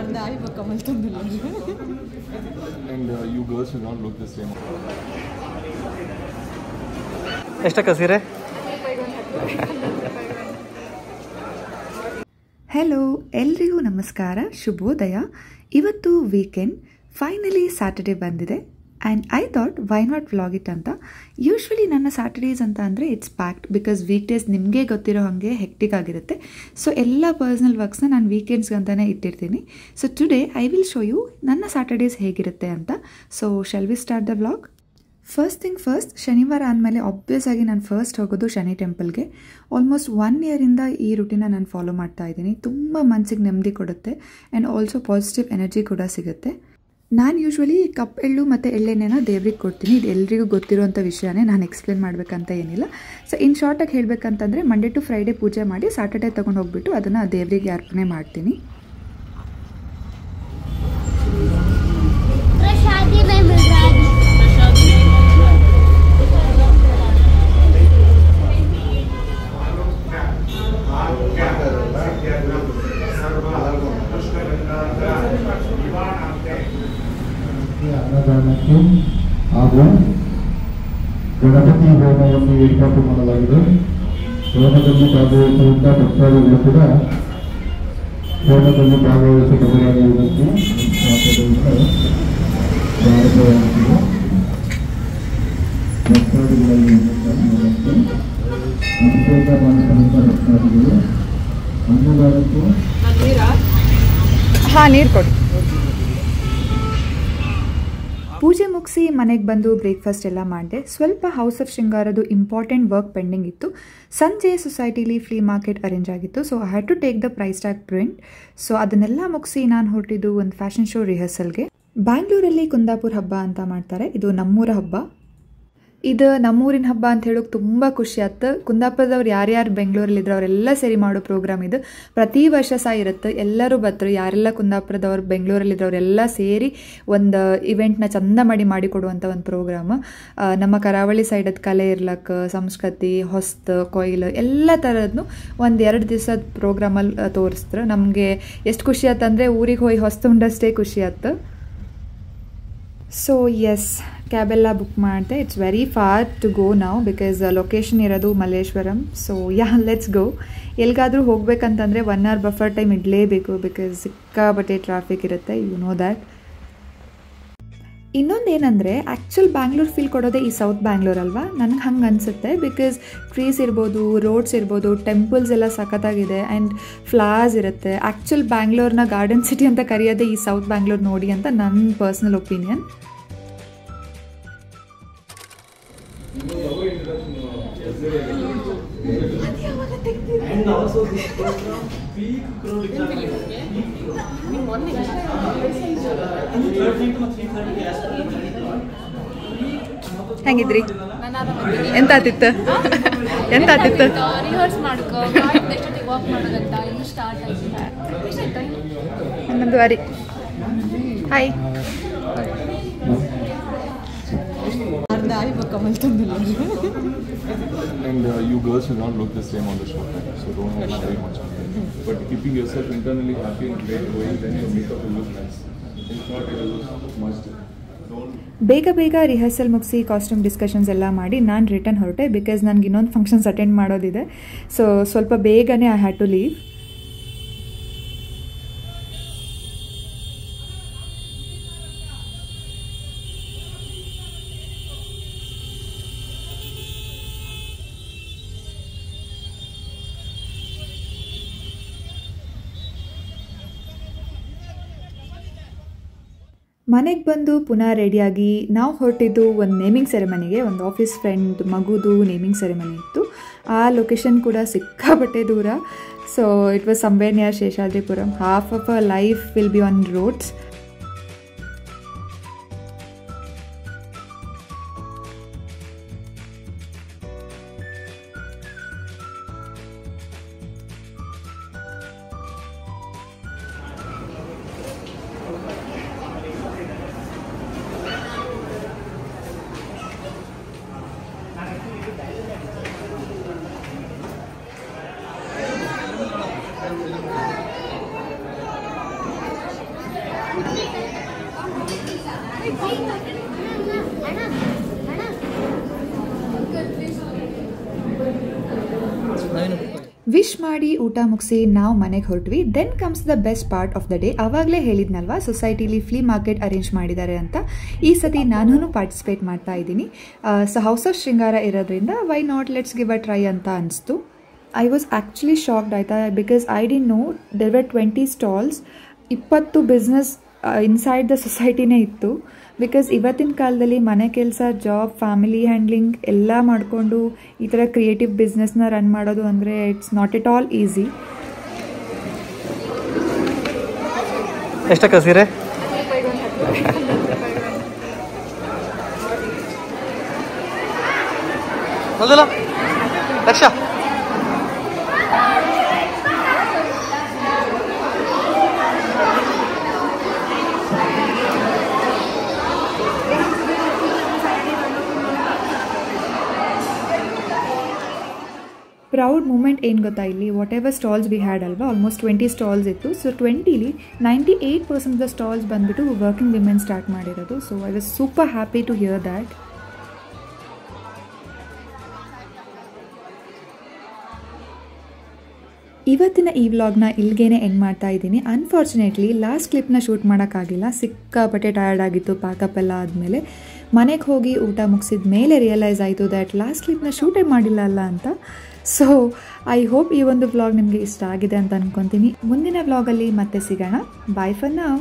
And you girls will not look the same. ಎಷ್ಟಕ್ಕ ಸೀರೆ? Hello, ಎಲ್ರಿಗೂ ನಮಸ್ಕಾರ, ಶುಭೋದಯ. ಇವತ್ತು ವೀಕೆಂಡ್, ಫೈನಲಿ ಸ್ಯಾಟರ್ಡೇ ಬಂದಿದೆ and I thought why not vlog it ಅಂತ. ಯೂಶ್ವಲಿ ನನ್ನ ಸ್ಯಾಟರ್ಡೇಸ್ ಅಂತ ಅಂದರೆ it's packed, because week days ನಿಮಗೆ ಗೊತ್ತಿರೋ ಹಾಗೆ ಹೆಕ್ಟಿಕ್ ಆಗಿರುತ್ತೆ. ಸೊ ಎಲ್ಲ ಪರ್ಸ್ನಲ್ ವರ್ಕ್ಸ್ನ ನಾನು ವೀಕೆಂಡ್ಸ್ಗಂತಲೇ ಇಟ್ಟಿರ್ತೀನಿ. So today I will show you ನನ್ನ ಸ್ಯಾಟರ್ಡೇಸ್ ಹೇಗಿರುತ್ತೆ ಅಂತ. So shall we start the vlog? First thing first, ಶನಿವಾರ ಆದಮೇಲೆ ಆಬ್ವಿಯಸ್ ಆಗಿ ನಾನು ಫಸ್ಟ್ ಹೋಗೋದು ಶನಿ ಟೆಂಪಲ್ಗೆ. ಆಲ್ಮೋಸ್ಟ್ 1 ಇಯರಿಂದ ಈ ರೂಟೀನ ನಾನು ಫಾಲೋ ಮಾಡ್ತಾ ಇದ್ದೀನಿ. ತುಂಬ ಮನಸ್ಸಿಗೆ ನೆಮ್ಮದಿ ಕೊಡುತ್ತೆ ಆ್ಯಂಡ್ ಆಲ್ಸೋ ಪಾಸಿಟಿವ್ ಎನರ್ಜಿ ಕೂಡ ಸಿಗುತ್ತೆ. ನಾನು ಯೂಶ್ವಲಿ ಕಪ್ ಎಳ್ಳು ಮತ್ತು ಎಳ್ಳೆಣ್ಣೆನ ದೇವ್ರಿಗೆ ಕೊಡ್ತೀನಿ. ಇದು ಎಲ್ರಿಗೂ ಗೊತ್ತಿರೋಂಥ ವಿಷಯನೇ, ನಾನು ಎಕ್ಸ್ಪ್ಲೇನ್ ಮಾಡಬೇಕಂತ ಏನಿಲ್ಲ. ಸೊ ಇನ್ ಶಾರ್ಟಾಗಿ ಹೇಳಬೇಕಂತಂದರೆ ಮಂಡೇ ಟು ಫ್ರೈಡೇ ಪೂಜೆ ಮಾಡಿ ಸ್ಯಾಟರ್ಡೇ ತೊಗೊಂಡು ಹೋಗ್ಬಿಟ್ಟು ಅದನ್ನು ದೇವರಿಗೆ ಅರ್ಪಣೆ ಮಾಡ್ತೀನಿ. ಅನ್ನದಾನಕ್ಕೆ ಹಾಗೂ ಗಣಪತಿ ಹೋಮವನ್ನು ಏರ್ಪಾಟು ಮಾಡಲಾಗಿದೆ. ಹೋಮದಲ್ಲಿ ಭಾಗವಹಿಸುವಂಥ ಭಕ್ತಾದಿಗಳು ಕೂಡ ಹೋಮದಲ್ಲಿ ಭಾಗವಹಿಸಬಹುದಾಗಿರುವಂತೆ ಭಕ್ತಾದಿಗಳಲ್ಲಿ ಅಭಿಷೇಕ ಮಾಡಿಸುವಂಥ ಭಕ್ತಾದಿಗಳು ಅನ್ನದಾನಕ್ಕೂ ನೀರು ಕೊಡಿ. ಪೂಜೆ ಮುಗಿಸಿ ಮನೆಗೆ ಬಂದು ಬ್ರೇಕ್ಫಾಸ್ಟ್ ಎಲ್ಲ ಮಾಡಿದೆ. ಸ್ವಲ್ಪ ಹೌಸ್ ಆಫ್ ಶೃಂಗಾರದು ಇಂಪಾರ್ಟೆಂಟ್ ವರ್ಕ್ ಪೆಂಡಿಂಗ್ ಇತ್ತು. ಸಂಜೆ ಸೊಸೈಟಿಲಿ ಫ್ಲೀ ಮಾರ್ಕೆಟ್ ಅರೇಂಜ್ ಆಗಿತ್ತು. So I had to take the price tag print. So ಅದನ್ನೆಲ್ಲ ಮುಗಿಸಿ ನಾನು ಹೊರಟಿದ್ದು ಒಂದು ಫ್ಯಾಷನ್ ಶೋ ರಿಹರ್ಸಲ್ಗೆ. ಬ್ಯಾಂಗ್ಳೂರಲ್ಲಿ ಕುಂದಾಪುರ ಹಬ್ಬ ಅಂತ ಮಾಡ್ತಾರೆ. ಇದು ನಮ್ಮೂರ ಹಬ್ಬ. ಇದು ನಮ್ಮೂರಿನ ಹಬ್ಬ ಅಂತ ಹೇಳೋಕೆ ತುಂಬ ಖುಷಿ ಆಯ್ತು. ಕುಂದಾಪುರದವ್ರು ಯಾರ್ಯಾರು ಬೆಂಗಳೂರಲ್ಲಿದ್ರು ಅವರೆಲ್ಲ ಸೇರಿ ಮಾಡೋ ಪ್ರೋಗ್ರಾಮ್ ಇದು. ಪ್ರತಿ ವರ್ಷ ಸಹ ಇರುತ್ತೆ. ಎಲ್ಲರೂ ಬರ್ತಾರೆ, ಯಾರೆಲ್ಲ ಕುಂದಾಪುರದವ್ರು ಬೆಂಗಳೂರಲ್ಲಿದ್ರು ಅವರೆಲ್ಲ ಸೇರಿ ಒಂದು ಇವೆಂಟ್ನ ಚಂದ ಮಾಡಿಕೊಡುವಂಥ ಒಂದು ಪ್ರೋಗ್ರಾಮ್. ನಮ್ಮ ಕರಾವಳಿ ಸೈಡದ ಕಲೆ ಇರ್ಲಕ್ಕೆ, ಸಂಸ್ಕೃತಿ, ಹೊಸ್ತು, ಕೊಯ್ಲು ಎಲ್ಲ ಥರದ್ದು ಒಂದು 2 ದಿವಸದ ಪ್ರೋಗ್ರಾಮಲ್ಲಿ ತೋರಿಸ್ತಾರೆ. ನಮಗೆ ಎಷ್ಟು ಖುಷಿ ಆಯ್ತಂದರೆ ಊರಿಗೆ ಹೋಗಿ ಹೊಸ್ತು ಉಂಡಷ್ಟೇ ಖುಷಿ ಆಯ್ತು. ಸೊ ಎಸ್, ಕ್ಯಾಬೆಲ್ಲ ಬುಕ್ ಮಾಡಿದೆ. It's very far to go ನಾವು, ಬಿಕಾಸ್ ಲೊಕೇಶನ್ ಇರೋದು ಮಲ್ಲೇಶ್ವರಂ. So let's go. ಎಲ್ಲಿಗಾದರೂ ಹೋಗ್ಬೇಕಂತಂದರೆ 1 hour ಬಫರ್ ಟೈಮ್ ಇಡಲೇಬೇಕು, ಬಿಕಾಸ್ ಸಿಕ್ಕಾಬಟ್ಟೆ ಟ್ರಾಫಿಕ್ ಇರುತ್ತೆ, ಯು ನೋ ದ್ಯಾಟ್. ಇನ್ನೊಂದೇನೆಂದರೆ ಆ್ಯಕ್ಚುಲ್ ಬ್ಯಾಂಗ್ಳೂರ್ ಫೀಲ್ ಕೊಡೋದೇ ಈ ಸೌತ್ ಬ್ಯಾಂಗ್ಳೂರ್ ಅಲ್ವಾ? ನನಗೆ ಹಂಗೆ ಅನಿಸುತ್ತೆ. ಬಿಕಾಸ್ ಟ್ರೀಸ್ ಇರ್ಬೋದು, ರೋಡ್ಸ್ ಇರ್ಬೋದು, ಟೆಂಪಲ್ಸ್ ಎಲ್ಲ ಸಖತ್ತಾಗಿದೆ ಆ್ಯಂಡ್ ಫ್ಲವರ್ಸ್ ಇರುತ್ತೆ. ಆ್ಯಕ್ಚುಲ್ ಬ್ಯಾಂಗ್ಳೂರ್ನ ಗಾರ್ಡನ್ ಸಿಟಿ ಅಂತ ಕರೆಯೋದೇ ಈ ಸೌತ್ ಬ್ಯಾಂಗ್ಳೂರ್ ನೋಡಿ ಅಂತ ನನ್ನ ಪರ್ಸ್ನಲ್ ಒಪಿನಿಯನ್. ಹೆಂಗಿದ್ರಿ? ಎಂತ ಆತಿತ್ತು? ರಿಹರ್ಸ್ ಮಾಡ್ಕೊ ವಾಕ್ ಮಾಡೋದಂತ ಇನ್ನು ಸ್ಟಾರ್ಟ್ ಆಯ್ತು. 11:30. Hi. And you girls will not look the same on the show, so don't worry very much on that. But keeping yourself internally happy and great going, then your makeup will look nice. If not, it will look much different. ಬೇಗ rehearsal ಮುಗಿಸಿ costume discussions ಎಲ್ಲ ಮಾಡಿ ನಾನು return ಹೊರಟೆ. Because ನನಗೆ ಇನ್ನೊಂದು functions attend ಮಾಡೋದಿದೆ. So ಸ್ವಲ್ಪ ಬೇಗನೆ ಐ ಹ್ಯಾಡ್ ಟು ಲೀವ್. ಮನೆಗೆ ಬಂದು ಪುನಃ ರೆಡಿಯಾಗಿ ನಾವು ಹೊರಟಿದ್ದು ಒಂದು ನೇಮಿಂಗ್ ಸೆರೆಮನಿಗೆ. ಒಂದು ಆಫೀಸ್ ಫ್ರೆಂಡ್ ಮಗುದು ನೇಮಿಂಗ್ ಸೆರೆಮನಿ ಇತ್ತು. ಆ ಲೊಕೇಶನ್ ಕೂಡ ಸಿಕ್ಕಾಬಟ್ಟೆ ದೂರ. So it was somewhere near Seshadripuram. Half of a life will be on roads. Wish ಮಾಡಿ ಊಟ ಮುಗಿಸಿ ನಾವು ಮನೆಗೆ ಹೊರಟ್ವಿ. Then comes the best part of the day. ಆವಾಗಲೇ ಹೇಳಿದ್ನಲ್ವಾ ಸೊಸೈಟಿಲಿ ಫ್ಲೀ ಮಾರ್ಕೆಟ್ ಅರೇಂಜ್ ಮಾಡಿದ್ದಾರೆ ಅಂತ. ಈ ಸತಿ ನಾನು ಪಾರ್ಟಿಸಿಪೇಟ್ ಮಾಡ್ತಾ ಇದ್ದೀನಿ. ಸೊ ಹೌಸ್ ಆಫ್ ಶೃಂಗಾರ ಇರೋದ್ರಿಂದ why not let's give a try ಅಂತ ಅನಿಸ್ತು. ಐ ವಾಸ್ ಆ್ಯಕ್ಚುಲಿ ಶಾಕ್ಡ್ ಆಯಿತಾ, because I didn't know there were 20 stalls. 20 business inside the ಸೊಸೈಟಿನೇ ಇತ್ತು. ಬಿಕಾಸ್ ಇವತ್ತಿನ ಕಾಲದಲ್ಲಿ ಮನೆ ಕೆಲಸ, ಜಾಬ್, ಫ್ಯಾಮಿಲಿ ಹ್ಯಾಂಡ್ಲಿಂಗ್ ಎಲ್ಲ ಮಾಡಿಕೊಂಡು ಈ ಥರ ಕ್ರಿಯೇಟಿವ್ ಬಿಸ್ನೆಸ್ನ ರನ್ ಮಾಡೋದು ಅಂದರೆ it's not at all easy. ಎಷ್ಟಕ್ಕ ಸೀರೆ? ಮೊದಲ ಲಕ್ಷ. ಪ್ರೌಡ್ ಮೂಮೆಂಟ್ ಏನು ಗೊತ್ತಾ, ಇಲ್ಲಿ whatever stalls we had ಅಲ್ವಾ, ಆಲ್ಮೋಸ್ಟ್ 20 ಸ್ಟಾಲ್ಸ್ ಇತ್ತು. ಸೊ 20ಲಿ 98% ದ ಸ್ಟಾಲ್ಸ್ ಬಂದುಬಿಟ್ಟು ವರ್ಕಿಂಗ್ ವಿಮೆನ್ ಸ್ಟಾರ್ಟ್ ಮಾಡಿರೋದು. So I was super happy to hear that. ಇವತ್ತಿನ ಈ ವ್ಲಾಗ್ನ ಇಲ್ಲಿಗೇನೆ ಎಂಡ್ ಮಾಡ್ತಾ ಇದ್ದೀನಿ. ಅನ್ಫಾರ್ಚುನೇಟ್ಲಿ ಲಾಸ್ಟ್ ಕ್ಲಿಪ್ನ ಶೂಟ್ ಮಾಡೋಕ್ಕಾಗಿಲ್ಲ. ಸಿಕ್ಕಾಪಟ್ಟೆ ಟಯರ್ಡ್ ಆಗಿತ್ತು ಪ್ಯಾಕಪ್ ಎಲ್ಲ ಆದಮೇಲೆ. ಮನೆಗೆ ಹೋಗಿ ಊಟ ಮುಗಿಸಿದ ಮೇಲೆ ರಿಯಲೈಸ್ ಆಯಿತು ದ್ಯಾಟ್ ಲಾಸ್ಟ್ ಕ್ಲಿಪ್ನ ಶೂಟೇ ಮಾಡಿಲ್ಲ ಅಲ್ಲ ಅಂತ. ಸೊ ಐ ಹೋಪ್ ಈ ಒಂದು ವ್ಲಾಗ್ ನಿಮಗೆ ಇಷ್ಟ ಆಗಿದೆ ಅಂತ ಅಂದ್ಕೊತೀನಿ. ಮುಂದಿನ ವ್ಲಾಗಲ್ಲಿ ಮತ್ತೆ ಸಿಗೋಣ. ಬಾಯ್ ಫಾರ್ ನೌ.